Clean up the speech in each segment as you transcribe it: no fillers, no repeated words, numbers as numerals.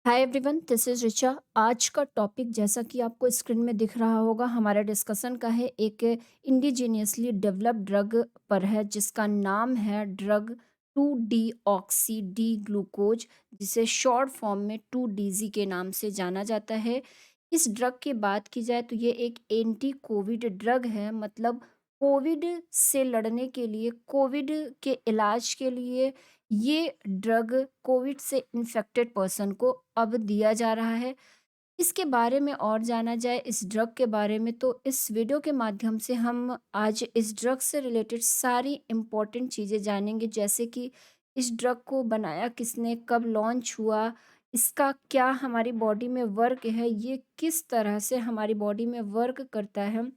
Hi everyone, this is Richa. आज का topic जैसा कि आपको स्क्रीन में दिख रहा होगा हमारा डिस्कशन का है एक इंडिजीनियसली डेवलप्ड ड्रग पर है जिसका नाम है ड्रग 2 ऑक्सी डी ग्लूकोज, जिसे शॉर्ट फॉर्म में 2 के नाम से जाना जाता है। इस ड्रग की बात की जाए तो ये एक एंटी कोविड ड्रग है, मतलब कोविड से लड़ने के लिए, कोविड के इलाज के लिए ये ड्रग कोविड से इन्फेक्टेड पर्सन को अब दिया जा रहा है। इसके बारे में और जाना जाए, इस ड्रग के बारे में, तो इस वीडियो के माध्यम से हम आज इस ड्रग से रिलेटेड सारी इम्पोर्टेंट चीज़ें जानेंगे, जैसे कि इस ड्रग को बनाया किसने, कब लॉन्च हुआ, इसका क्या हमारी बॉडी में वर्क है, ये किस तरह से हमारी बॉडी में वर्क करता है,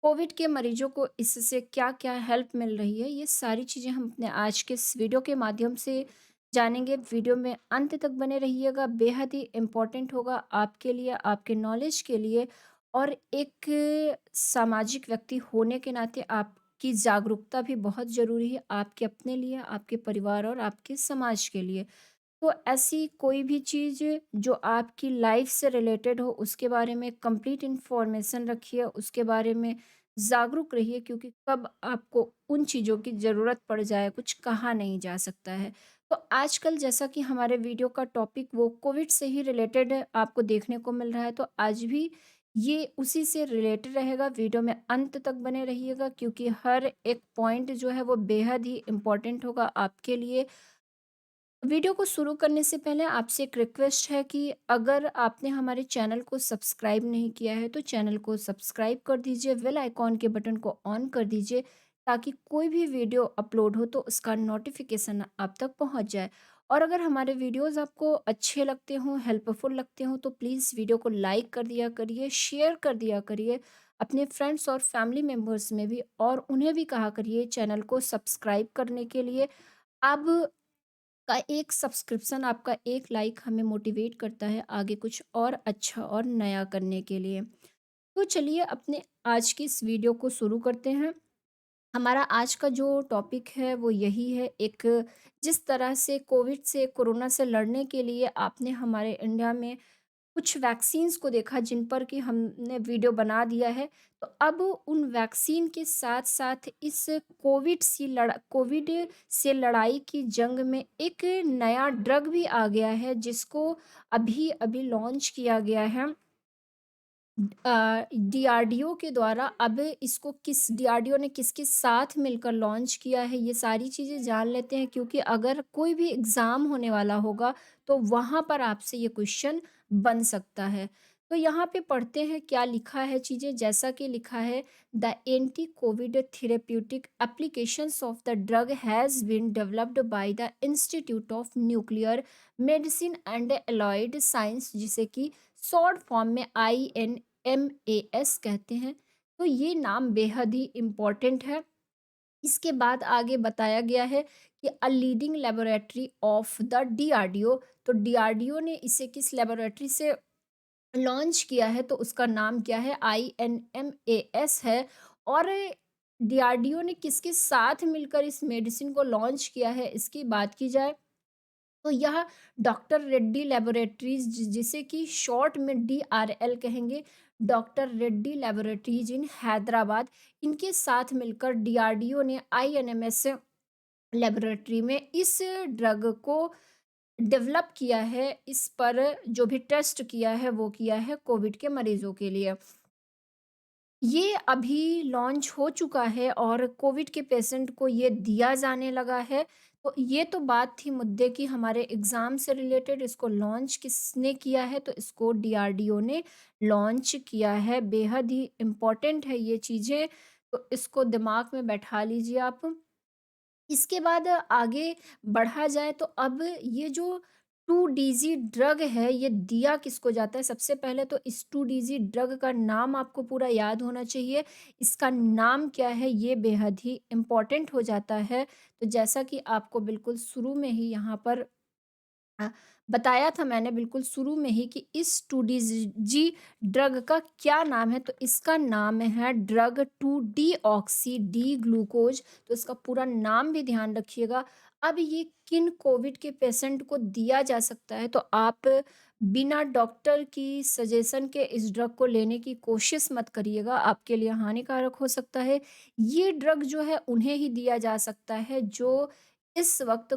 कोविड के मरीजों को इससे क्या-क्या हेल्प मिल रही है, ये सारी चीज़ें हम अपने आज के इस वीडियो के माध्यम से जानेंगे। वीडियो में अंत तक बने रहिएगा, बेहद ही इम्पोर्टेंट होगा आपके लिए, आपके नॉलेज के लिए, और एक सामाजिक व्यक्ति होने के नाते आपकी जागरूकता भी बहुत ज़रूरी है, आपके अपने लिए, आपके परिवार और आपके समाज के लिए। तो ऐसी कोई भी चीज़ जो आपकी लाइफ से रिलेटेड हो, उसके बारे में कंप्लीट इन्फॉर्मेशन रखिए, उसके बारे में जागरूक रहिए, क्योंकि कब आपको उन चीज़ों की ज़रूरत पड़ जाए, कुछ कहा नहीं जा सकता है। तो आजकल जैसा कि हमारे वीडियो का टॉपिक वो कोविड से ही रिलेटेड आपको देखने को मिल रहा है, तो आज भी ये उसी से रिलेटेड रहेगा। वीडियो में अंत तक बने रहिएगा, क्योंकि हर एक पॉइंट जो है वो बेहद ही इम्पोर्टेंट होगा आपके लिए। वीडियो को शुरू करने से पहले आपसे एक रिक्वेस्ट है कि अगर आपने हमारे चैनल को सब्सक्राइब नहीं किया है तो चैनल को सब्सक्राइब कर दीजिए, बेल आइकॉन के बटन को ऑन कर दीजिए, ताकि कोई भी वीडियो अपलोड हो तो उसका नोटिफिकेशन आप तक पहुंच जाए। और अगर हमारे वीडियोस आपको अच्छे लगते हों, हेल्पफुल लगते हों, तो प्लीज़ वीडियो को लाइक कर दिया करिए, शेयर कर दिया करिए अपने फ्रेंड्स और फैमिली मेम्बर्स में भी, और उन्हें भी कहा करिए चैनल को सब्सक्राइब करने के लिए। अब का एक सब्सक्रिप्शन, आपका एक लाइक हमें मोटिवेट करता है आगे कुछ और अच्छा और नया करने के लिए। तो चलिए अपने आज की इस वीडियो को शुरू करते हैं। हमारा आज का जो टॉपिक है वो यही है, एक जिस तरह से कोविड से, कोरोना से लड़ने के लिए आपने हमारे इंडिया में कुछ वैक्सीन्स को देखा जिन पर कि हमने वीडियो बना दिया है। तो अब उन वैक्सीन के साथ-साथ इस कोविड से लड़ाई की जंग में एक नया ड्रग भी आ गया है, जिसको अभी-अभी लॉन्च किया गया है। डीआरडीओ के द्वारा। अब इसको किस डीआरडीओ ने किसके साथ मिलकर लॉन्च किया है, ये सारी चीज़ें जान लेते हैं, क्योंकि अगर कोई भी एग्ज़ाम होने वाला होगा तो वहाँ पर आपसे ये क्वेश्चन बन सकता है। तो यहाँ पे पढ़ते हैं क्या लिखा है चीज़ें, जैसा कि लिखा है, the anti covid therapeutic applications of the drug has been developed by the institute of nuclear medicine and allied science, जिसे कि शॉर्ट फॉर्म में INMAS कहते हैं। तो ये नाम बेहद ही इम्पोर्टेंट है। इसके बाद आगे बताया गया है कि a leading laboratory of the DRDO, तो डीआरडीओ ने इसे किस लैबोरेटरी से लॉन्च किया है, तो उसका नाम क्या है, INMAS है। और डीआरडीओ ने किसके साथ मिलकर इस मेडिसिन को लॉन्च किया है, इसकी बात की जाए तो यह डॉक्टर रेड्डी लैबोरेटरीज, जिसे कि शॉर्ट में DRL कहेंगे, डॉक्टर रेड्डी लैबोरेटरीज इन हैदराबाद, इनके साथ मिलकर डीआरडीओ ने INMS लैबोरेटरी में इस ड्रग को डेवलप किया है। इस पर जो भी टेस्ट किया है वो किया है कोविड के मरीजों के लिए। ये अभी लॉन्च हो चुका है और कोविड के पेशेंट को ये दिया जाने लगा है। तो ये तो बात थी मुद्दे की, हमारे एग्ज़ाम से रिलेटेड। इसको लॉन्च किसने किया है, तो इसको डीआरडीओ ने लॉन्च किया है। बेहद ही इम्पोर्टेंट है ये चीज़ें, तो इसको दिमाग में बैठा लीजिए आप। इसके बाद आगे बढ़ा जाए तो अब ये जो 2 ड्रग है, ये दिया किसको जाता है? सबसे पहले तो इस 2 ड्रग का नाम आपको पूरा याद होना चाहिए। इसका नाम क्या है, ये बेहद ही इम्पोर्टेंट हो जाता है। तो जैसा कि आपको बिल्कुल शुरू में ही यहाँ पर अ, बताया था मैंने बिल्कुल शुरू में ही कि इस 2 ड्रग का क्या नाम है, तो इसका नाम है ड्रग 2 ऑक्सी डी ग्लूकोज। तो इसका पूरा नाम भी ध्यान रखिएगा। अब ये किन कोविड के पेशेंट को दिया जा सकता है, तो आप बिना डॉक्टर की सजेशन के इस ड्रग को लेने की कोशिश मत करिएगा, आपके लिए हानिकारक हो सकता है। ये ड्रग जो है उन्हें ही दिया जा सकता है जो इस वक़्त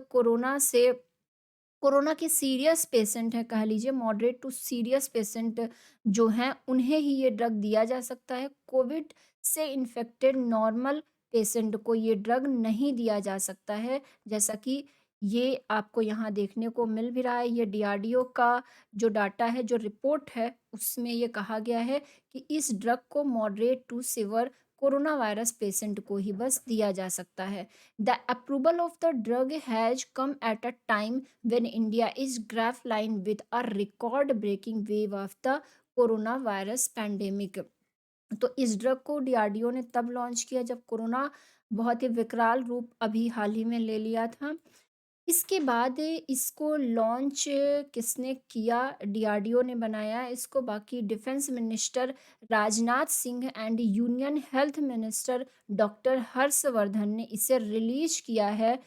कोरोना के सीरियस पेशेंट हैं, कह लीजिए मॉडरेट टू सीरियस पेशेंट जो हैं उन्हें ही ये ड्रग दिया जा सकता है। कोविड से इन्फेक्टेड नॉर्मल पेशेंट को ये ड्रग नहीं दिया जा सकता है। जैसा कि ये आपको यहाँ देखने को मिल भी रहा है, ये डीआरडीओ का जो डाटा है, जो रिपोर्ट है, उसमें ये कहा गया है कि इस ड्रग को moderate to severe corona virus patient को ही बस दिया जा सकता है। The approval of the drug has come at a time when India is grappling with a record-breaking wave of the corona virus pandemic. तो इस ड्रग को डीआरडीओ ने तब लॉन्च किया जब कोरोना बहुत ही विकराल रूप अभी हाल ही में ले लिया था। इसके बाद इसको लॉन्च किसने किया? डीआरडीओ ने बनाया इसको, बाकी defence minister Rajnath Singh and union health minister doctor Harshvardhan ने इसे रिलीज़ किया है।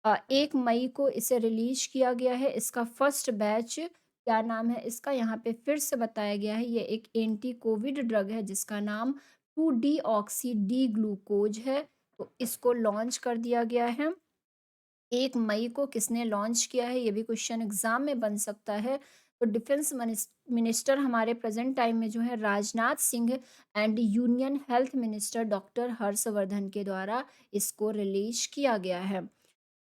1 मई को इसे रिलीज़ किया गया है। इसका फर्स्ट बैच क्या नाम है इसका? यहाँ पे फिर से बताया गया है। ये एक एंटी कोविड ड्रग है जिसका नाम 2-डीऑक्सी डी ग्लूकोज है। तो इसको लॉन्च कर दिया गया है। 1 मई को किसने लॉन्च किया है? ये भी क्वेश्चन एग्ज़ाम में बन सकता है। तो डिफेंस मिनिस्टर हमारे प्रेज़ेंट टाइम में जो है Rajnath Singh and union health minister doctor Harshvardhan के द्वारा इसको रिलीज़ किया गया है।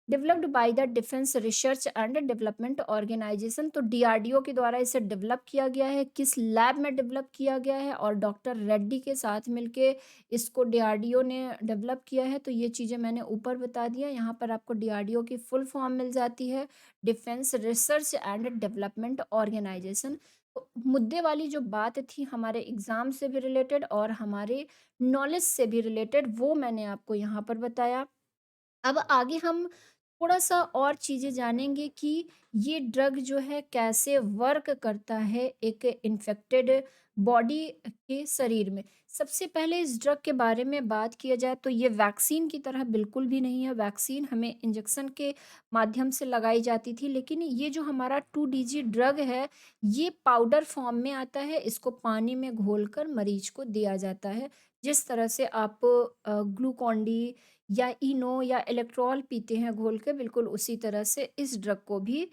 Developed by the defence research and development organisation. तो डीआरडीओ के द्वारा इसे डेवलप किया गया है। किस लैब में डेवलप किया गया है और डॉक्टर रेड्डी के साथ मिलके इसको डीआरडीओ ने डेवलप किया है, तो ये चीज़ें मैंने ऊपर बता दी हैं। यहाँ पर आपको डीआरडीओ की फुल फॉर्म मिल जाती है, defence research and development organisation. तो मुद्दे वाली जो बात थी हमारे एग्ज़ाम से भी रिलेटेड और हमारे नॉलेज से भी रिलेटेड, वो मैंने आपको यहाँ पर बताया। अब आगे हम थोड़ा-सा और चीज़ें जानेंगे कि ये ड्रग जो है कैसे वर्क करता है एक इन्फेक्टेड बॉडी के शरीर में। सबसे पहले इस ड्रग के बारे में बात किया जाए तो ये वैक्सीन की तरह बिल्कुल भी नहीं है। वैक्सीन हमें इंजेक्शन के माध्यम से लगाई जाती थी, लेकिन ये जो हमारा 2 डीजी ड्रग है, ये पाउडर फॉर्म में आता है। इसको पानी में घोलकर मरीज़ को दिया जाता है। जिस तरह से आप ग्लूकॉन-डी या इनो या इलेक्ट्रॉल पीते हैं घोल के, बिल्कुल उसी तरह से इस ड्रग को भी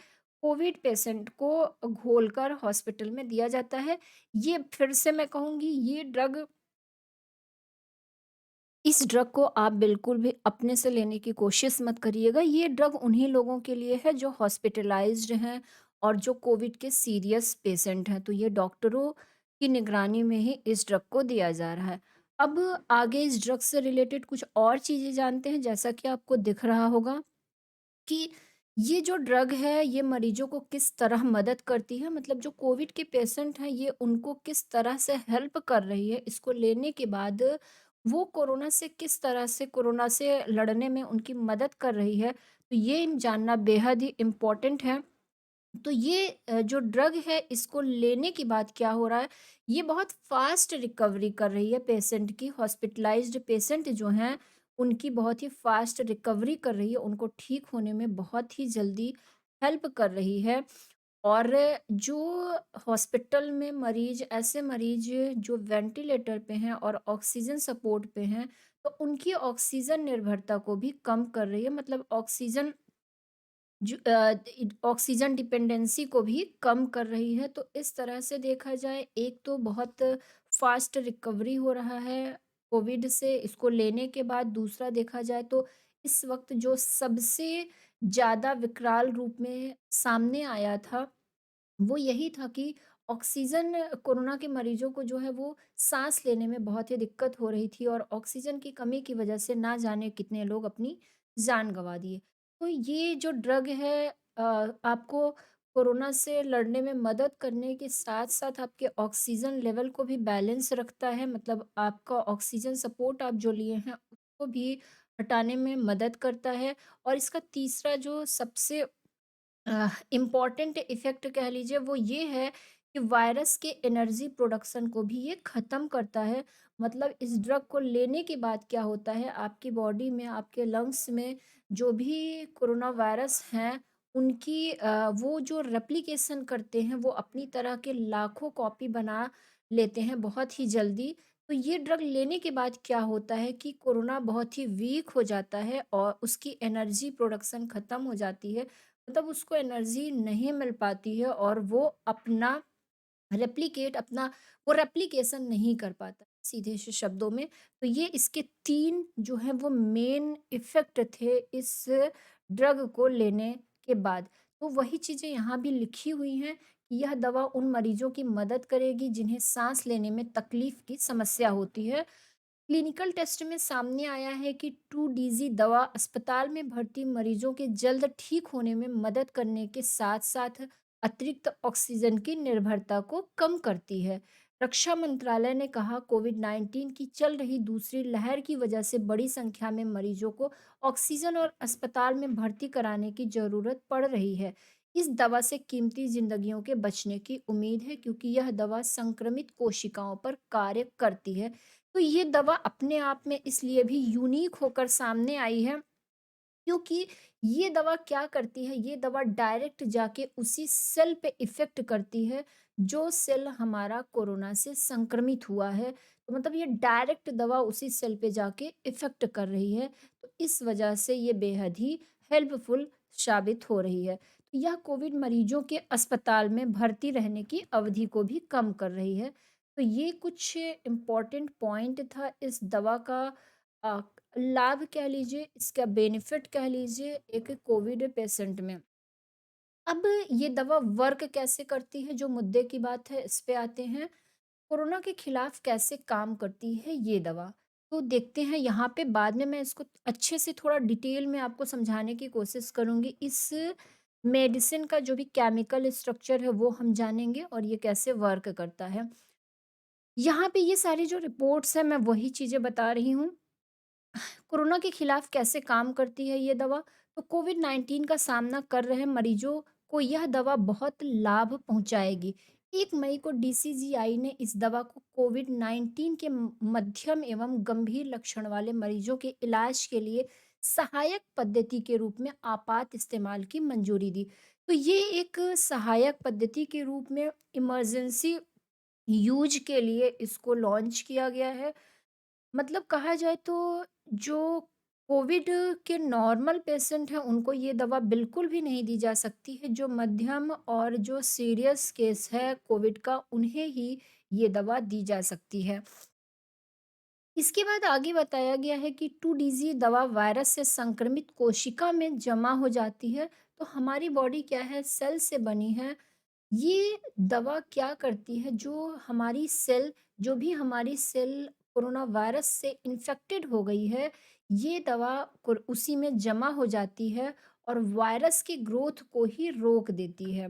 कोविड पेशेंट को घोलकर हॉस्पिटल में दिया जाता है। ये फिर से मैं कहूँगी, इस ड्रग को आप बिल्कुल भी अपने से लेने की कोशिश मत करिएगा। ये ड्रग उन्हीं लोगों के लिए है जो हॉस्पिटलाइज़्ड हैं और जो कोविड के सीरियस पेशेंट हैं। तो ये डॉक्टरों की निगरानी में ही इस ड्रग को दिया जा रहा है। अब आगे इस ड्रग से रिलेटेड कुछ और चीज़ें जानते हैं। जैसा कि आपको दिख रहा होगा कि ये जो ड्रग है ये मरीजों को किस तरह मदद करती है, मतलब जो कोविड के पेशेंट हैं ये उनको किस तरह से हेल्प कर रही है इसको लेने के बाद, वो कोरोना से किस तरह से कोरोना से लड़ने में उनकी मदद कर रही है, तो ये जानना बेहद ही इम्पोर्टेंट है। तो ये जो ड्रग है इसको लेने के बाद क्या हो रहा है, ये बहुत फ़ास्ट रिकवरी कर रही है पेशेंट की। हॉस्पिटलाइज़्ड पेशेंट जो हैं, उनकी बहुत ही फ़ास्ट रिकवरी कर रही है, उनको ठीक होने में बहुत ही जल्दी हेल्प कर रही है। और जो हॉस्पिटल में मरीज़, ऐसे मरीज़ जो वेंटिलेटर पे हैं और ऑक्सीजन सपोर्ट पे हैं, तो उनकी ऑक्सीजन निर्भरता को भी कम कर रही है। मतलब ऑक्सीजन डिपेंडेंसी को भी कम कर रही है। तो इस तरह से देखा जाए, एक तो बहुत फास्ट रिकवरी हो रहा है कोविड से इसको लेने के बाद। दूसरा देखा जाए तो इस वक्त जो सबसे ज़्यादा विकराल रूप में सामने आया था, वो यही था कि ऑक्सीजन, कोरोना के मरीजों को जो है वो सांस लेने में बहुत ही दिक्कत हो रही थी और ऑक्सीजन की कमी की वजह से ना जाने कितने लोग अपनी जान गंवा दिए। तो ये जो ड्रग है आपको कोरोना से लड़ने में मदद करने के साथ साथ आपके ऑक्सीजन लेवल को भी बैलेंस रखता है। मतलब आपका ऑक्सीजन सपोर्ट आप जो लिए हैं उसको भी हटाने में मदद करता है। और इसका तीसरा जो सबसे इम्पॉर्टेंट इफ़ेक्ट कह लीजिए, वो ये है कि वायरस के एनर्जी प्रोडक्शन को भी ये ख़त्म करता है। मतलब इस ड्रग को लेने के बाद क्या होता है, आपकी बॉडी में, आपके लंग्स में जो भी कोरोना वायरस हैं, उनकी वो जो रेप्लिकेशन करते हैं, वो अपनी तरह के लाखों कॉपी बना लेते हैं बहुत ही जल्दी। तो ये ड्रग लेने के बाद क्या होता है कि कोरोना बहुत ही वीक हो जाता है और उसकी एनर्जी प्रोडक्शन खत्म हो जाती है। मतलब उसको एनर्जी नहीं मिल पाती है और वो अपना वो रेप्लिकेशन नहीं कर पाता, सीधे से शब्दों में। तो ये इसके 3 जो हैं वो मेन इफ़ेक्ट थे इस ड्रग को लेने के बाद। तो वही चीज़ें यहाँ भी लिखी हुई हैं कि यह दवा उन मरीजों की मदद करेगी जिन्हें साँस लेने में तकलीफ़ की समस्या होती है। क्लिनिकल टेस्ट में सामने आया है कि 2-डीज़ी दवा अस्पताल में भर्ती मरीजों के जल्द ठीक होने में मदद करने के साथ-साथ अतिरिक्त ऑक्सीजन की निर्भरता को कम करती है। रक्षा मंत्रालय ने कहा कोविड-19 की चल रही दूसरी लहर की वजह से बड़ी संख्या में मरीजों को ऑक्सीजन और अस्पताल में भर्ती कराने की ज़रूरत पड़ रही है। इस दवा से कीमती जिंदगियों के बचने की उम्मीद है क्योंकि यह दवा संक्रमित कोशिकाओं पर कार्य करती है। तो ये दवा अपने आप में इसलिए भी यूनिक होकर सामने आई है क्योंकि ये दवा क्या करती है, ये दवा डायरेक्ट जाके उसी सेल पे इफ़ेक्ट करती है, जो सेल हमारा कोरोना से संक्रमित हुआ है। तो मतलब ये डायरेक्ट दवा उसी सेल पे जाके इफ़ेक्ट कर रही है, तो इस वजह से ये बेहद ही हेल्पफुल साबित हो रही है। तो यह कोविड मरीजों के अस्पताल में भर्ती रहने की अवधि को भी कम कर रही है। तो ये कुछ इम्पोर्टेंट पॉइंट था इस दवा का अ, लाभ कह लीजिए, इसका बेनिफिट कह लीजिए एक कोविड पेशेंट में। अब ये दवा वर्क कैसे करती है, जो मुद्दे की बात है, इस पे आते हैं। कोरोना के खिलाफ कैसे काम करती है ये दवा? तो देखते हैं यहाँ पे बाद में मैं इसको अच्छे से थोड़ा डिटेल में आपको समझाने की कोशिश करूँगी। इस मेडिसिन का जो भी केमिकल स्ट्रक्चर है वो हम जानेंगे और ये कैसे वर्क करता है। यहाँ पे ये सारी जो रिपोर्ट्स हैं मैं वही चीज़ें बता रही हूँ। कोरोना के खिलाफ कैसे काम करती है ये दवा? तो कोविड-19 का सामना कर रहे मरीजों को यह दवा बहुत लाभ पहुँचाएगी। 1 मई को डीसीजीआई ने इस दवा को कोविड-19 के मध्यम एवं गंभीर लक्षण वाले मरीजों के इलाज के लिए सहायक पद्धति के रूप में आपात इस्तेमाल की मंजूरी दी। तो ये एक सहायक पद्धति के रूप में इमरजेंसी यूज़ के लिए इसको लॉन्च किया गया है। मतलब कहा जाए तो जो कोविड के नॉर्मल पेशेंट हैं उनको ये दवा बिल्कुल भी नहीं दी जा सकती है। जो मध्यम और जो सीरियस केस है कोविड का उन्हें ही ये दवा दी जा सकती है। इसके बाद आगे बताया गया है कि 2-डीज़ी दवा वायरस से संक्रमित कोशिका में जमा हो जाती है। तो हमारी बॉडी क्या है, सेल से बनी है। ये दवा क्या करती है, जो भी हमारी सेल कोरोना वायरस से इन्फेक्टेड हो गई है, ये दवा उसी में जमा हो जाती है और वायरस की ग्रोथ को ही रोक देती है।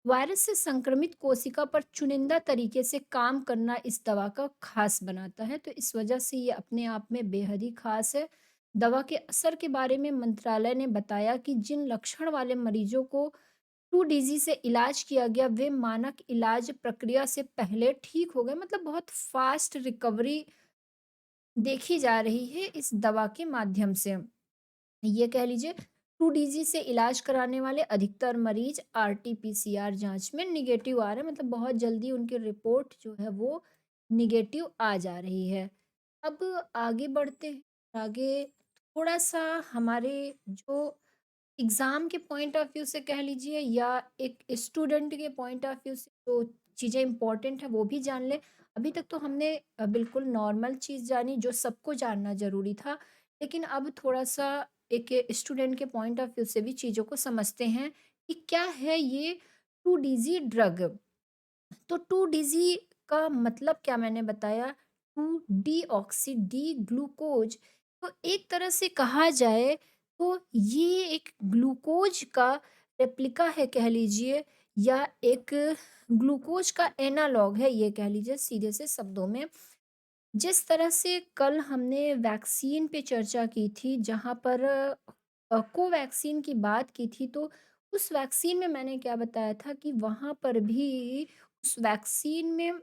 वायरस से संक्रमित कोशिका पर चुनिंदा तरीके से काम करना इस दवा का खास बनाता है, तो इस वजह से ये अपने आप में बेहद ही खास है। दवा के असर के बारे में मंत्रालय ने बताया कि जिन लक्षण वाले मरीजों को 2 डीज़ी से इलाज किया गया, वे मानक इलाज प्रक्रिया से पहले ठीक हो गए। मतलब बहुत फ़ास्ट रिकवरी देखी जा रही है इस दवा के माध्यम से। ये कह लीजिए 2 डीज़ी से इलाज कराने वाले अधिकतर मरीज आरटी-पीसीआर जाँच में नेगेटिव आ रहे हैं, मतलब बहुत जल्दी उनकी रिपोर्ट जो है वो नेगेटिव आ जा रही है। अब आगे बढ़ते हैं, आगे थोड़ा-सा हमारे जो एग्ज़ाम के पॉइंट ऑफ व्यू से कह लीजिए या एक स्टूडेंट के पॉइंट ऑफ व्यू से जो चीज़ें इम्पोर्टेंट है वो भी जान लें। अभी तक तो हमने बिल्कुल नॉर्मल चीज़ जानी जो सबको जानना ज़रूरी था। लेकिन अब थोड़ा-सा एक स्टूडेंट के पॉइंट ऑफ व्यू से भी चीज़ों को समझते हैं कि क्या है ये 2 डीज़ी ड्रग। तो 2 डीज़ी का मतलब क्या मैंने बताया, 2 डीऑक्सी डी ग्लूकोज। तो एक तरह से कहा जाए तो ये एक ग्लूकोज का रेप्लिका है कह लीजिए या एक ग्लूकोज का एनालॉग है ये कह लीजिए सीधे से शब्दों में। जिस तरह से कल हमने वैक्सीन पे चर्चा की थी जहाँ पर कोवैक्सीन की बात की थी, तो उस वैक्सीन में मैंने क्या बताया था कि वहाँ पर भी उस वैक्सीन में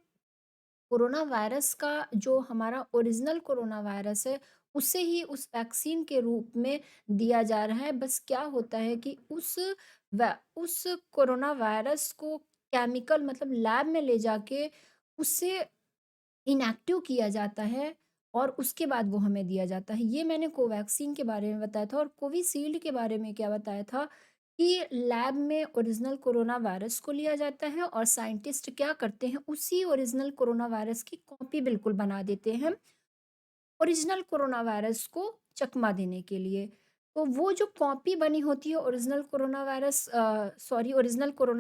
कोरोना वायरस का जो हमारा ओरिजिनल कोरोना वायरस है उसे ही उस वैक्सीन के रूप में दिया जा रहा है। बस क्या होता है कि उस कोरोना वायरस को केमिकल मतलब लैब में ले जाके उसे इनएक्टिव किया जाता है और उसके बाद वो हमें दिया जाता है। ये मैंने कोवैक्सीन के बारे में बताया था और कोविशील्ड के बारे में क्या बताया था कि लैब में ओरिजिनल कोरोना वायरस को लिया जाता है और साइंटिस्ट क्या करते हैं, उसी ओरिजिनल कोरोना वायरस की कॉपी बिल्कुल बना देते हैं ओरिजिनल कोरोना वायरस को चकमा देने के लिए। तो वो जो कॉपी बनी होती है ओरिजिनल कोरोना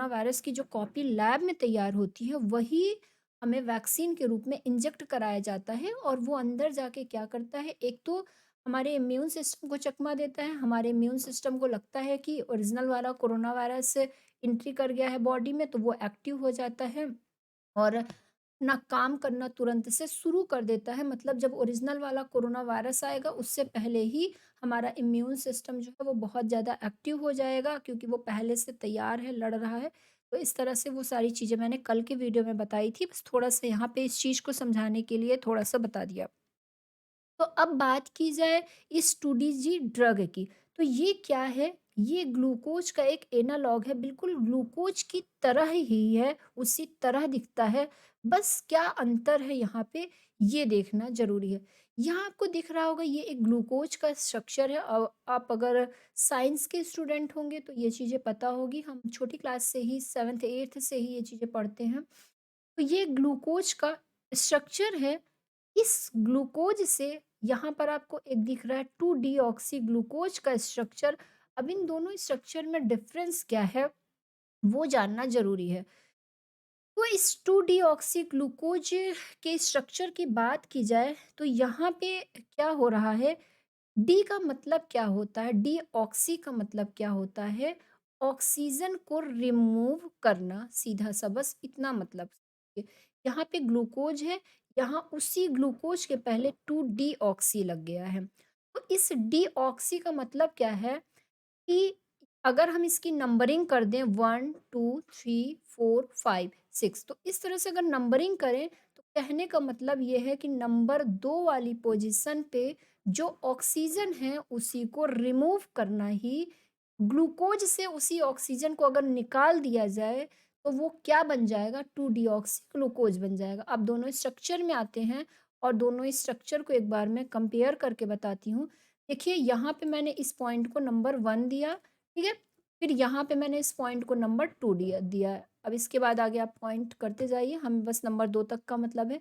वायरस की जो कॉपी लैब में तैयार होती है, वही हमें वैक्सीन के रूप में इंजेक्ट कराया जाता है और वो अंदर जाके क्या करता है, एक तो हमारे इम्यून सिस्टम को चकमा देता है, हमारे इम्यून सिस्टम को लगता है कि ओरिजिनल वाला कोरोना वायरस एंट्री कर गया है बॉडी में, तो वो एक्टिव हो जाता है और ना काम करना तुरंत से शुरू कर देता है। मतलब जब ओरिजिनल वाला कोरोना वायरस आएगा उससे पहले ही हमारा इम्यून सिस्टम जो है वो बहुत ज़्यादा एक्टिव हो जाएगा क्योंकि वो पहले से तैयार है, लड़ रहा है। तो इस तरह से वो सारी चीज़ें मैंने कल के वीडियो में बताई थी, बस थोड़ा-सा यहाँ पे इस चीज़ को समझाने के लिए थोड़ा-सा बता दिया। तो अब बात की जाए इस 2DG ड्रग की, तो ये क्या है? ये ग्लूकोज का एक एनालॉग है, बिल्कुल ग्लूकोज की तरह ही है, उसी तरह दिखता है, बस क्या अंतर है यहाँ पे, ये देखना ज़रूरी है। यहाँ आपको दिख रहा होगा ये एक ग्लूकोज का स्ट्रक्चर है आप अगर साइंस के स्टूडेंट होंगे तो ये चीज़ें पता होगी, हम छोटी क्लास से ही 7th-8th से ही ये चीज़ें पढ़ते हैं। तो ये ग्लूकोज का स्ट्रक्चर है। इस ग्लूकोज से यहाँ पर आपको एक दिख रहा है 2 डीऑक्सी ग्लूकोज का स्ट्रक्चर। अब इन दोनों स्ट्रक्चर में डिफरेंस क्या है वो जानना जरूरी है। तो इस 2 डीऑक्सी ग्लूकोज के स्ट्रक्चर की बात की जाए तो यहाँ पे क्या हो रहा है, डी का मतलब क्या होता है? डीऑक्सी का मतलब क्या होता है? ऑक्सीजन को रिमूव करना, सीधा-सा बस इतना मतलब समझिए। यहाँ पे ग्लूकोज है, यहाँ उसी ग्लूकोज के पहले 2 डीऑक्सी लग गया है। तो इस डीऑक्सी का मतलब क्या है कि अगर हम इसकी नंबरिंग कर दें 1, 2, 3, 4, 5, 6 तो इस तरह से अगर नंबरिंग करें तो कहने का मतलब ये है कि नंबर 2 वाली पोजीशन पे जो ऑक्सीजन है उसी को रिमूव करना ही ग्लूकोज से उसी ऑक्सीजन को अगर निकाल दिया जाए तो वो क्या बन जाएगा 2 डीऑक्सी ग्लूकोज बन जाएगा। अब दोनों स्ट्रक्चर में आते हैं और दोनों स्ट्रक्चर को एक बार मैं कंपेयर करके बताती हूँ। देखिए यहाँ पे मैंने इस पॉइंट को नंबर 1 दिया, ठीक है? फिर यहाँ पे मैंने इस पॉइंट को नंबर 2 दिया है। अब इसके बाद आगे आप पॉइंट करते जाइए, हमें बस नंबर 2 तक का मतलब है।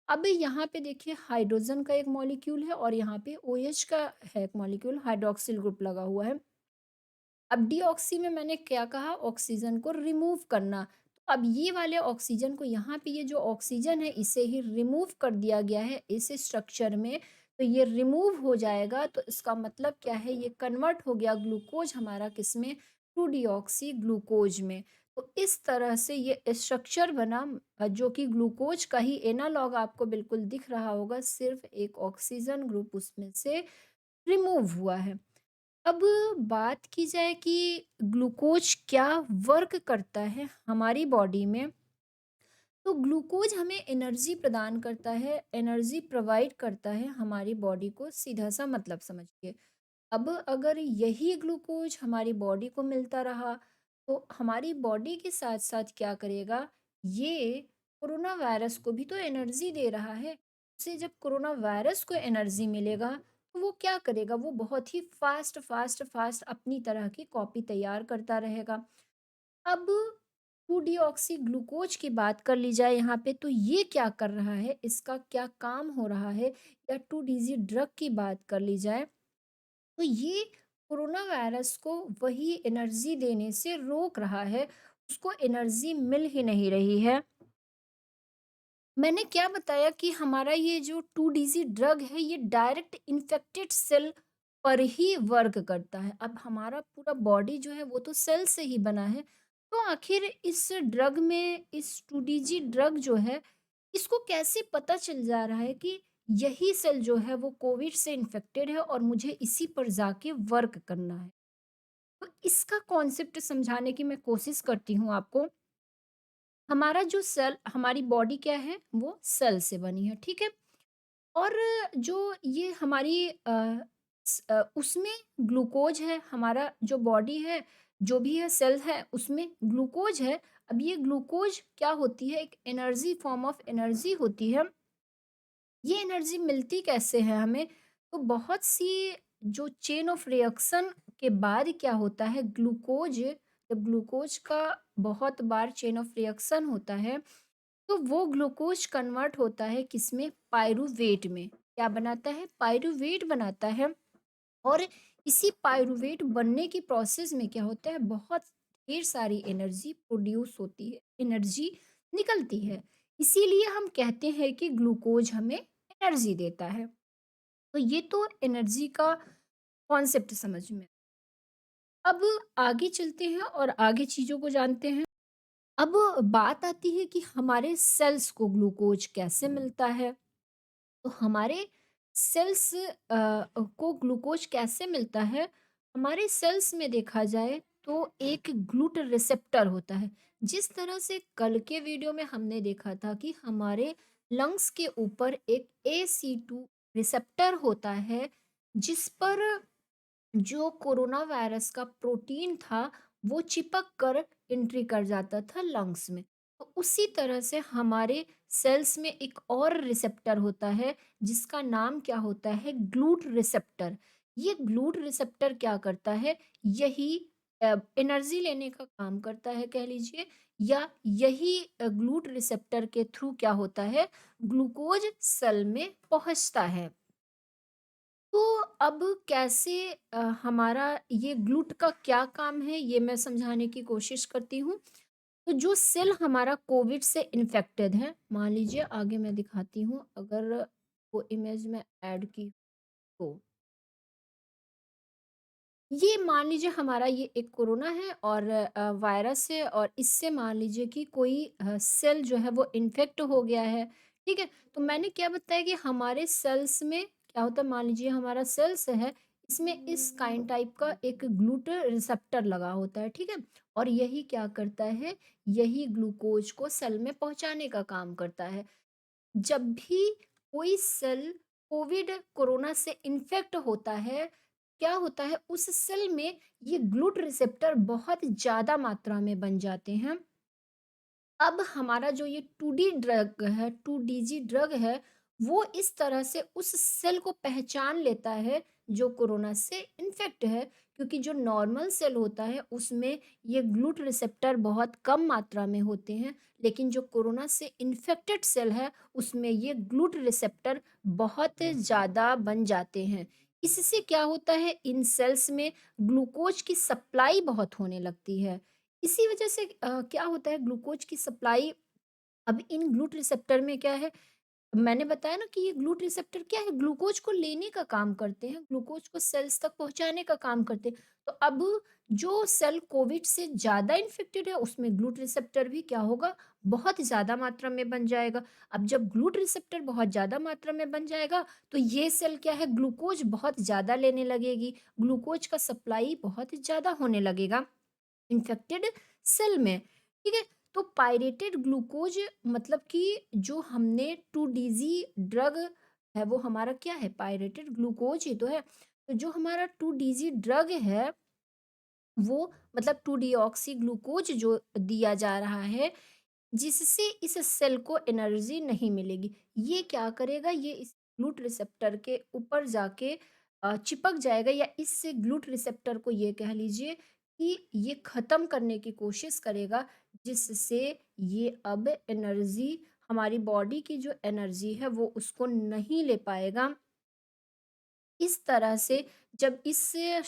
अब यहाँ पे देखिए हाइड्रोजन का एक मॉलिक्यूल है और यहाँ पे ओएच का है एक मॉलिक्यूल, हाइड्रॉक्सिल ग्रुप लगा हुआ है। अब डीऑक्सी में मैंने क्या कहा, ऑक्सीजन को रिमूव करना। तो अब ये वाले ऑक्सीजन को यहाँ पे ये जो ऑक्सीजन है इसे ही रिमूव कर दिया गया है इस स्ट्रक्चर में। तो ये रिमूव हो जाएगा तो इसका मतलब क्या है, ये कन्वर्ट हो गया ग्लूकोज हमारा किसमें, 2 डीऑक्सी ग्लूकोज में। तो इस तरह से ये स्ट्रक्चर बना जो कि ग्लूकोज का ही एनालॉग आपको बिल्कुल दिख रहा होगा, सिर्फ एक ऑक्सीजन ग्रुप उसमें से रिमूव हुआ है। अब बात की जाए कि ग्लूकोज क्या वर्क करता है हमारी बॉडी में, तो ग्लूकोज हमें एनर्जी प्रदान करता है, एनर्जी प्रोवाइड करता है हमारी बॉडी को, सीधा सा मतलब समझिए। अब अगर यही ग्लूकोज हमारी बॉडी को मिलता रहा तो हमारी बॉडी के साथ साथ क्या करेगा, ये कोरोना वायरस को भी तो एनर्जी दे रहा है। उसे जब कोरोना वायरस को एनर्जी मिलेगा तो वो क्या करेगा, वो बहुत ही फास्ट फास्ट फास्ट अपनी तरह की कॉपी तैयार करता रहेगा। अब 2 डीऑक्सी ग्लूकोज की बात कर ली जाए यहाँ पे, तो ये क्या कर रहा है, इसका क्या काम हो रहा है, या 2 डीजी ड्रग की बात कर ली जाए तो ये कोरोना वायरस को वही एनर्जी देने से रोक रहा है, उसको एनर्जी मिल ही नहीं रही है। मैंने क्या बताया कि हमारा ये जो 2 डीजी ड्रग है ये डायरेक्ट इन्फेक्टेड सेल पर ही वर्क करता है। अब हमारा पूरा बॉडी जो है वो तो सेल से ही बना है। तो आखिर इस ड्रग में इस 2 डीजी ड्रग जो है इसको कैसे पता चल जा रहा है कि यही सेल जो है वो कोविड से इन्फेक्टेड है और मुझे इसी पर जाके वर्क करना है। तो इसका कॉन्सेप्ट समझाने की मैं कोशिश करती हूँ आपको। हमारा जो सेल हमारी बॉडी क्या है वो सेल से बनी है, ठीक है? और जो ये हमारी उसमें ग्लूकोज है, हमारा जो बॉडी है, जो भी है सेल है, उसमें ग्लूकोज है। अब ये ग्लूकोज क्या होती है? एक एनर्जी, फॉर्म ऑफ एनर्जी होती है। ये एनर्जी मिलती कैसे है हमें? तो बहुत सी जो चेन ऑफ रिएक्शन के बाद क्या होता है, ग्लूकोज, जब ग्लूकोज का बहुत बार चेन ऑफ रिएक्शन होता है, तो वो ग्लूकोज कन्वर्ट होता है किसमें? पाइरूवेट में। क्या बनाता है? पाइरूवेट बनाता है। और इसी पाइरूवेट बनने की प्रोसेस में क्या होता है, बहुत ढेर सारी एनर्जी प्रोड्यूस होती है, एनर्जी निकलती है। इसीलिए हम कहते हैं कि ग्लूकोज हमें एनर्जी देता है। तो ये तो एनर्जी का कॉन्सेप्ट समझ में। अब आगे चलते हैं और आगे चीज़ों को जानते हैं। अब बात आती है कि हमारे सेल्स को ग्लूकोज कैसे मिलता है? तो हमारे सेल्स को ग्लूकोज कैसे मिलता है? हमारे सेल्स में देखा जाए तो एक ग्लूट रिसेप्टर होता है। जिस तरह से कल के वीडियो में हमने देखा था कि हमारे लंग्स के ऊपर एक AC2 रिसेप्टर होता है, जिस पर जो कोरोना वायरस का प्रोटीन था, वो चिपक कर एंट्री कर जाता था लंग्स में। तो उसी तरह से हमारे सेल्स में एक और रिसेप्टर होता है, जिसका नाम क्या होता है? GLUT receptor. ये ग्लूट रिसेप्टर क्या करता है? यही एनर्जी लेने का काम करता है कह लीजिए, या यही ग्लूट रिसेप्टर के थ्रू क्या होता है? ग्लूकोज सेल में पहुँचता है। तो अब कैसे हमारा ये ग्लूट का क्या काम है, ये मैं समझाने की कोशिश करती हूँ। तो जो सेल हमारा कोविड से इन्फेक्टेड है, मान लीजिए आगे मैं दिखाती हूँ, अगर वो इमेज में ऐड की तो ये मान लीजिए हमारा ये एक कोरोना है और वायरस है, और इससे मान लीजिए कि कोई सेल जो है वो इन्फेक्ट हो गया है, ठीक है? तो मैंने क्या बताया कि हमारे सेल्स में क्या होता है, मान लीजिए हमारा सेल्स है, इसमें इस काइंड टाइप का एक ग्लूट रिसेप्टर लगा होता है, ठीक है? और यही क्या करता है, यही ग्लूकोज को सेल में पहुँचाने का काम करता है। जब भी कोई सेल कोविड कोरोना से इन्फेक्ट होता है, क्या होता है उस सेल में ये ग्लूट रिसेप्टर बहुत ज़्यादा मात्रा में बन जाते हैं। अब हमारा जो ये 2D ड्रग है, 2DG ड्रग है, वो इस तरह से उस सेल को पहचान लेता है जो कोरोना से इन्फेक्ट है, क्योंकि जो नॉर्मल सेल होता है उसमें ये ग्लूट रिसेप्टर बहुत कम मात्रा में होते हैं, लेकिन जो कोरोना से इन्फेक्टेड सेल है उसमें ये ग्लूट रिसेप्टर बहुत ज़्यादा बन जाते हैं। इससे क्या होता है, इन सेल्स में ग्लूकोज की सप्लाई बहुत होने लगती है। इसी वजह से क्या होता है, ग्लूकोज की सप्लाई अब इन ग्लूट रिसेप्टर में क्या है, मैंने बताया ना कि ये ग्लूट रिसेप्टर क्या है, ग्लूकोज को लेने का काम करते हैं, ग्लूकोज को सेल्स तक पहुंचाने का काम करते हैं। तो अब जो सेल कोविड से ज़्यादा इन्फेक्टेड है उसमें ग्लूट रिसेप्टर भी क्या होगा, बहुत ज़्यादा मात्रा में बन जाएगा। अब जब ग्लूट रिसेप्टर बहुत ज़्यादा मात्रा में बन जाएगा, तो ये सेल क्या है, ग्लूकोज बहुत ज़्यादा लेने लगेगी, ग्लूकोज का सप्लाई बहुत ज़्यादा होने लगेगा इन्फेक्टेड सेल में, ठीक है? तो पायरेटेड ग्लूकोज मतलब कि जो हमने 2DG ड्रग है, वो हमारा क्या है, पायरेटेड ग्लूकोज ही तो है। तो जो हमारा 2DG ड्रग है, वो मतलब 2 डीऑक्सी ग्लूकोज जो दिया जा रहा है, जिससे इस सेल को एनर्जी नहीं मिलेगी। ये क्या करेगा, ये इस ग्लूट रिसेप्टर के ऊपर जाके चिपक जाएगा, या इससे ग्लूट रिसेप्टर को ये कह लीजिए कि ये ख़त्म करने की कोशिश करेगा, जिससे ये अब एनर्जी, हमारी बॉडी की जो एनर्जी है वो उसको नहीं ले पाएगा। इस तरह से जब इस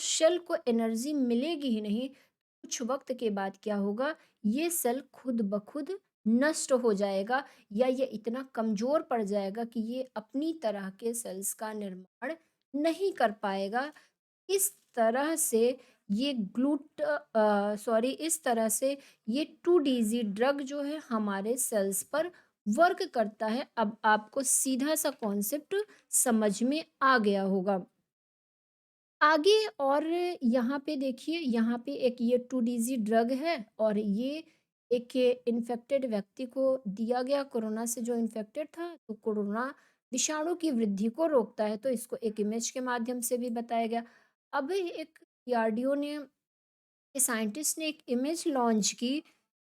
सेल को एनर्जी मिलेगी ही नहीं, कुछ वक्त के बाद क्या होगा, ये सेल खुद ब खुद नष्ट हो जाएगा, या ये इतना कमज़ोर पड़ जाएगा कि ये अपनी तरह के सेल्स का निर्माण नहीं कर पाएगा। इस तरह से ये सॉरी, इस तरह से ये 2 डीजी ड्रग जो है हमारे सेल्स पर वर्क करता है। अब आपको सीधा सा कॉन्सेप्ट समझ में आ गया होगा। आगे और यहाँ पे देखिए, यहाँ पे एक ये 2 डीजी ड्रग है, और ये एक इन्फेक्टेड व्यक्ति को दिया गया, कोरोना से जो इन्फेक्टेड था, तो कोरोना विषाणु की वृद्धि को रोकता है, तो इसको एक इमेज के माध्यम से भी बताया गया। अब एक डीआरडीओ ने साइंटिस्ट ने एक इमेज लॉन्च की,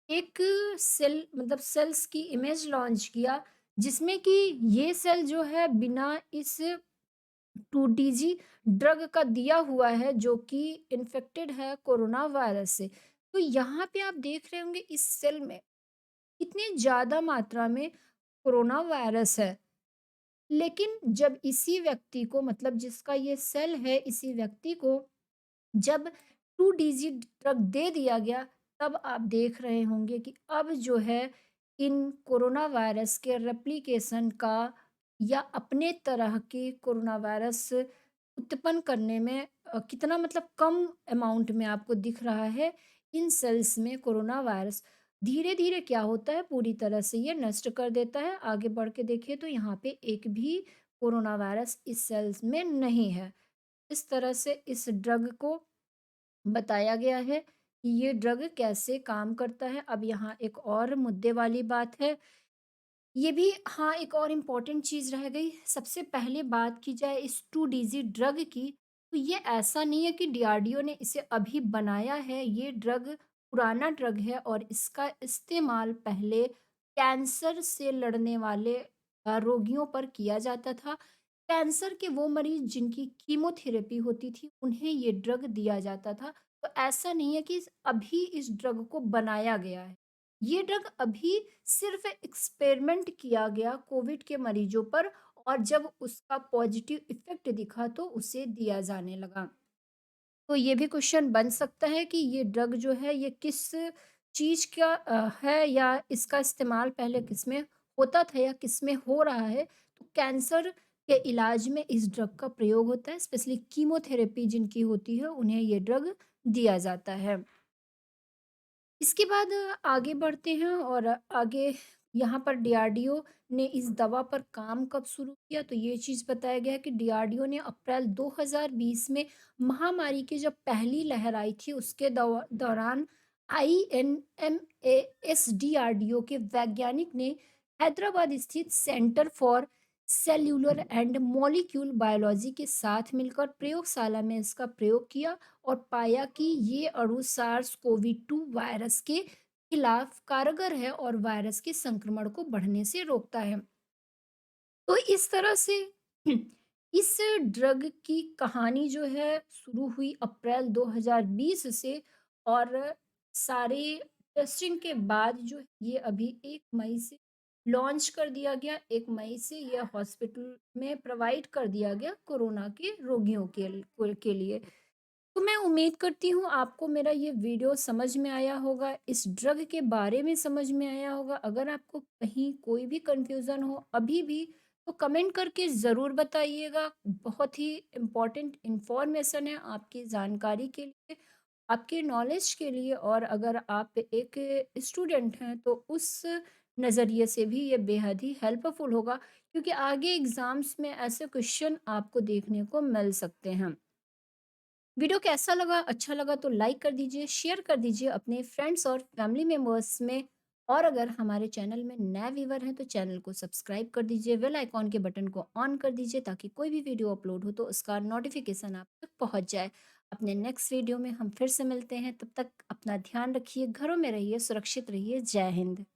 एक सेल मतलब सेल्स की इमेज लॉन्च किया, जिसमें कि ये सेल जो है बिना इस 2डीजी ड्रग का दिया हुआ है, जो कि इन्फेक्टेड है कोरोना वायरस से। तो यहाँ पे आप देख रहे होंगे इस सेल में कितनी ज़्यादा मात्रा में कोरोना वायरस है। लेकिन जब इसी व्यक्ति को मतलब जिसका ये सेल है, इसी व्यक्ति को जब 2 डिजिट ड्रग दे दिया गया, तब आप देख रहे होंगे कि अब जो है इन कोरोना वायरस के रेप्लिकेशन का या अपने तरह के कोरोना वायरस उत्पन्न करने में कितना मतलब कम अमाउंट में आपको दिख रहा है इन सेल्स में कोरोना वायरस। धीरे-धीरे क्या होता है पूरी तरह से ये नष्ट कर देता है। आगे बढ़ के देखिए तो यहाँ पे एक भी कोरोना वायरस इस सेल्स में नहीं है। इस तरह से इस ड्रग को बताया गया है कि ये ड्रग कैसे काम करता है। अब यहाँ एक और मुद्दे वाली बात है, ये भी हाँ, एक और इम्पोर्टेंट चीज़ रह गई। सबसे पहले बात की जाए इस 2 डीज़ी ड्रग की, तो ये ऐसा नहीं है कि डीआरडीओ ने इसे अभी बनाया है, ये ड्रग पुराना ड्रग है और इसका इस्तेमाल पहले कैंसर से लड़ने वाले रोगियों पर किया जाता था। कैंसर के वो मरीज़ जिनकी कीमोथेरेपी होती थी, उन्हें ये ड्रग दिया जाता था। तो ऐसा नहीं है कि अभी इस ड्रग को बनाया गया है। ये ड्रग अभी सिर्फ़ एक्सपेरिमेंट किया गया कोविड के मरीजों पर और जब उसका पॉज़िटिव इफ़ेक्ट दिखा तो उसे दिया जाने लगा। तो ये भी क्वेश्चन बन सकता है कि ये ड्रग जो है ये किस चीज़ का है या इसका इस्तेमाल पहले किसमें होता था या किसमें हो रहा है। तो कैंसर के इलाज में इस ड्रग का प्रयोग होता है, स्पेशली कीमोथेरेपी जिनकी होती है उन्हें ये ड्रग दिया जाता है। इसके बाद आगे बढ़ते हैं और आगे यहाँ पर डीआरडीओ ने इस दवा पर काम कब शुरू किया, तो ये चीज़ बताया गया है कि डीआरडीओ ने अप्रैल 2020 में महामारी की जब पहली लहर आई थी उसके दौरान आईएनएमएएस डीआरडीओ के वैज्ञानिक ने हैदराबाद स्थित centre for cellular and molecule biology के साथ मिलकर प्रयोगशाला में इसका प्रयोग किया और पाया कि ये अणु सार्स कोवी 2 वायरस के खिलाफ कारगर है और वायरस के संक्रमण को बढ़ने से रोकता है। तो इस तरह से इस ड्रग की कहानी जो है शुरू हुई अप्रैल 2020 से और सारे टेस्टिंग के बाद जो है ये अभी 1 मई से लॉन्च कर दिया गया। 1 मई से ये हॉस्पिटल में प्रोवाइड कर दिया गया कोरोना के रोगियों के लिए। तो मैं उम्मीद करती हूँ आपको मेरा ये वीडियो समझ में आया होगा, इस ड्रग के बारे में समझ में आया होगा। अगर आपको कहीं कोई भी कन्फ्यूज़न हो अभी भी, तो कमेंट करके ज़रूर बताइएगा। बहुत ही इम्पोर्टेंट इन्फॉर्मेशन है आपकी जानकारी के लिए, आपके नॉलेज के लिए और अगर आप एक स्टूडेंट हैं, तो उस नज़रिए से भी ये बेहद ही हेल्पफुल होगा क्योंकि आगे एग्ज़ाम्स में ऐसे क्वेश्चन आपको देखने को मिल सकते हैं। वीडियो कैसा लगा? अच्छा लगा तो लाइक कर दीजिए, शेयर कर दीजिए अपने फ्रेंड्स और फैमिली मेंबर्स में और अगर हमारे चैनल में नए व्यूअर हैं तो चैनल को सब्सक्राइब कर दीजिए, बेल आइकॉन के बटन को ऑन कर दीजिए ताकि कोई भी वीडियो अपलोड हो तो उसका नोटिफिकेशन आप तक पहुंच जाए। अपने नेक्स्ट वीडियो में हम फिर से मिलते हैं, तब तक अपना ध्यान रखिए, घरों में रहिए, सुरक्षित रहिए। जय हिंद।